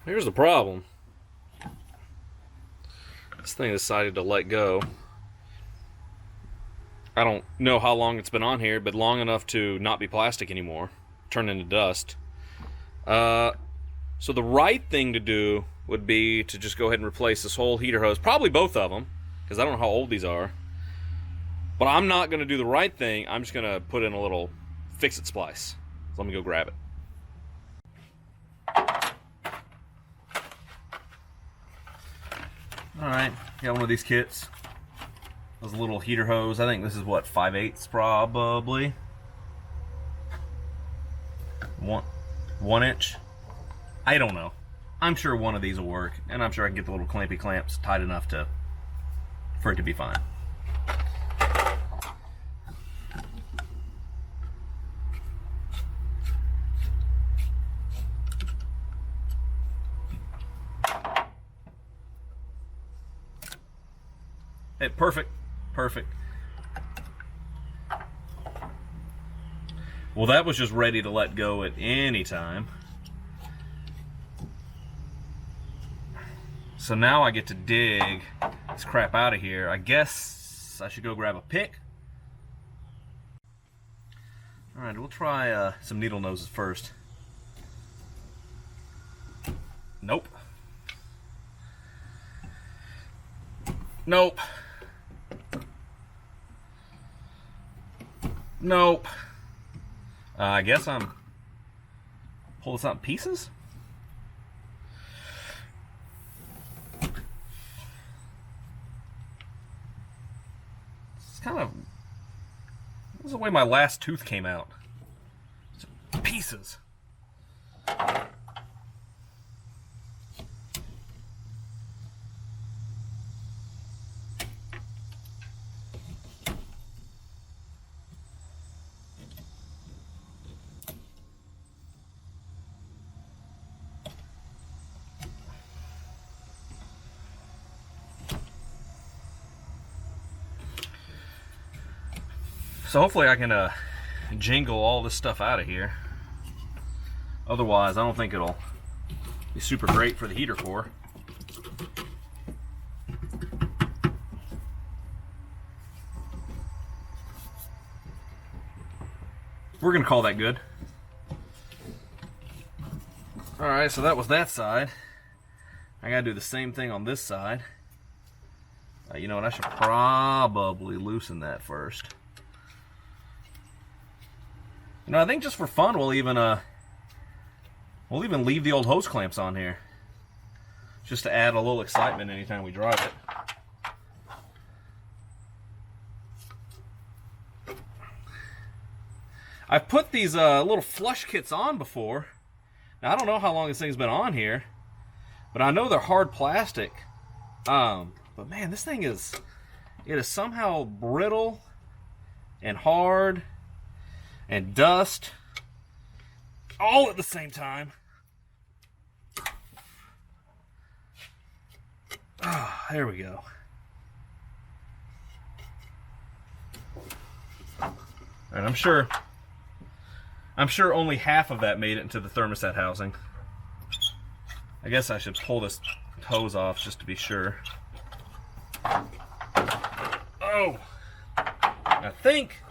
Here's the problem. This thing decided to let go. I don't know how long it's been on here, but long enough to not be plastic anymore. Turn into dust. So the right thing to do would be to just go ahead and replace this whole heater hose. Probably both of them, because I don't know how old these are. But I'm not going to do the right thing. I'm just going to put in a little fix-it splice. So let me go grab it. Alright, got one of these kits. There's a little heater hose. I think this is what, 5/8 probably. 1 inch. I don't know. I'm sure one of these will work, and I'm sure I can get the little clampy clamps tight enough for it to be fine. Hey, perfect. Well, that was just ready to let go at any time. So now I get to dig this crap out of here. I guess I should go grab a pick. Alright, we'll try some needle noses first. Nope. Nope. Nope. I guess I'm pull this out in pieces. It's kind of, this is the way my last tooth came out. Pieces. So hopefully I can jingle all this stuff out of here. Otherwise, I don't think it'll be super great for the heater core. We're gonna call that good. Alright, so that was that side. I gotta do the same thing on this side. You know what, I should probably loosen that first. You know, I think just for fun, we'll even leave the old hose clamps on here, just to add a little excitement anytime we drive it. I've put these little flush kits on before. Now I don't know how long this thing's been on here, but I know they're hard plastic. But man, this thing is somehow brittle and hard and dust all at the same time. Ah, there we go. And I'm sure only half of that made it into the thermostat housing. I guess I should pull this hose off just to be sure. Oh, I think,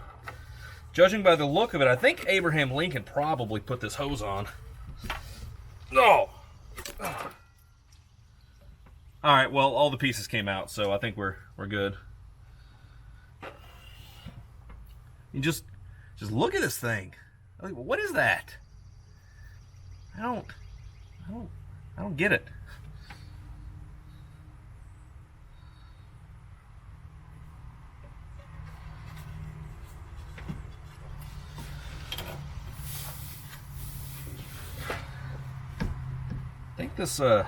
judging by the look of it, I think Abraham Lincoln probably put this hose on. No. Oh. All right, well, all the pieces came out, so I think we're good. You just look at this thing. Like, what is that? I don't get it. I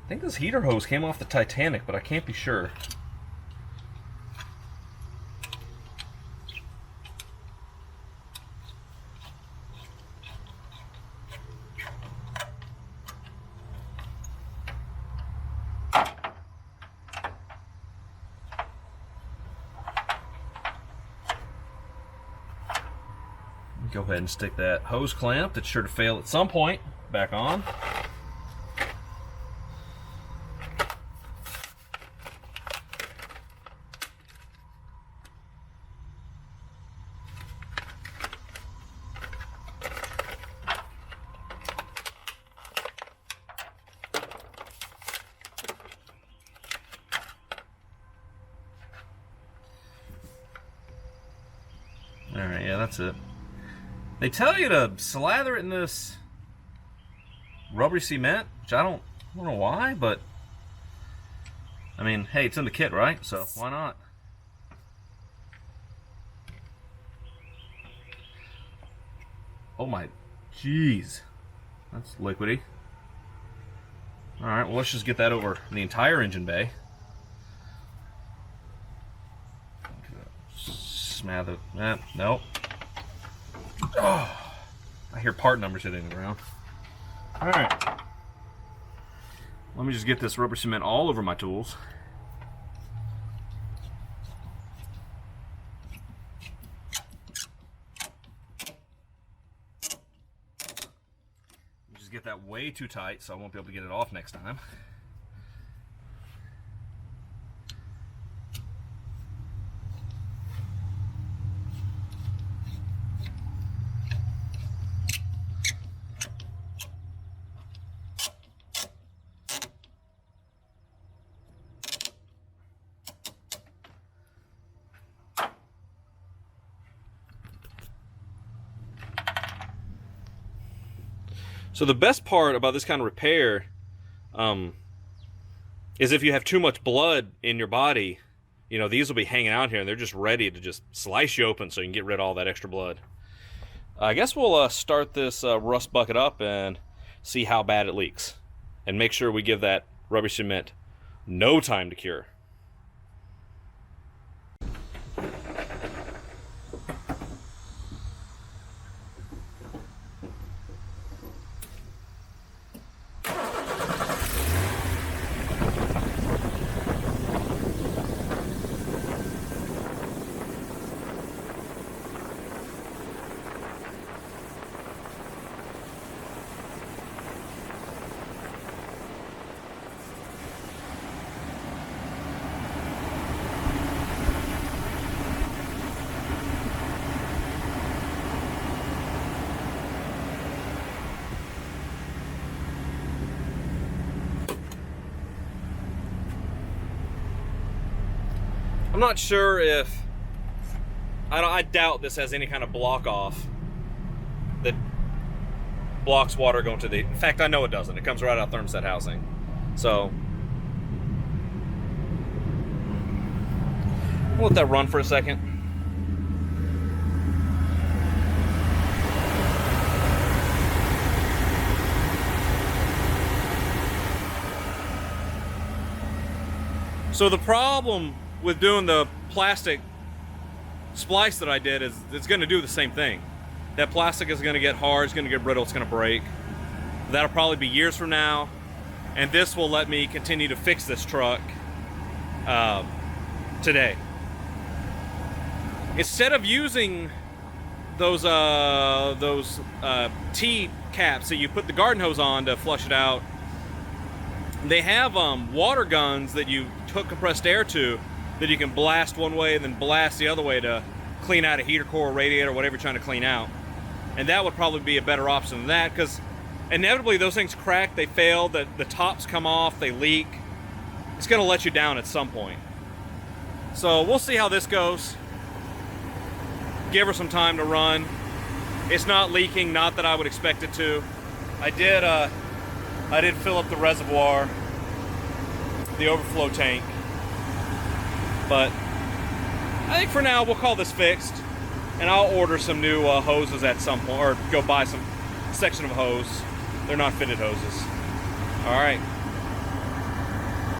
think this heater hose came off the Titanic, but I can't be sure. Go ahead and stick that hose clamp that's sure to fail at some point back on. Yeah, that's it. They tell you to slather it in this rubbery cement, which I don't know why, but I mean, hey, it's in the kit, right? So why not? Oh my, jeez, that's liquidy. All right, well, let's just get that over the entire engine bay. Smother that. Nope. Oh, I hear part numbers hitting the ground. All right. Let me just get this rubber cement all over my tools. Just get that way too tight so I won't be able to get it off next time. So the best part about this kind of repair is if you have too much blood in your body, you know, these will be hanging out here and they're just ready to just slice you open so you can get rid of all that extra blood. I guess we'll start this rust bucket up and see how bad it leaks. And make sure we give that rubber cement no time to cure. I'm not sure if, I doubt this has any kind of block off that blocks water going to the, in fact, I know it doesn't. It comes right out of thermostat housing. So, we'll let that run for a second. So the problem with doing the plastic splice that I did is it's going to do the same thing. That plastic is going to get hard, it's going to get brittle, it's going to break. That'll probably be years from now, and this will let me continue to fix this truck today. Instead of using those T caps that you put the garden hose on to flush it out, they have water guns that you hook compressed air to, that you can blast one way and then blast the other way to clean out a heater core, radiator, whatever you're trying to clean out. And that would probably be a better option than that, because inevitably those things crack, they fail, the tops come off, they leak. It's going to let you down at some point. So we'll see how this goes. Give her some time to run. It's not leaking, not that I would expect it to. I did fill up the reservoir, the overflow tank. But I think for now we'll call this fixed, and I'll order some new hoses at some point, or go buy some section of hose. They're not fitted hoses. All right.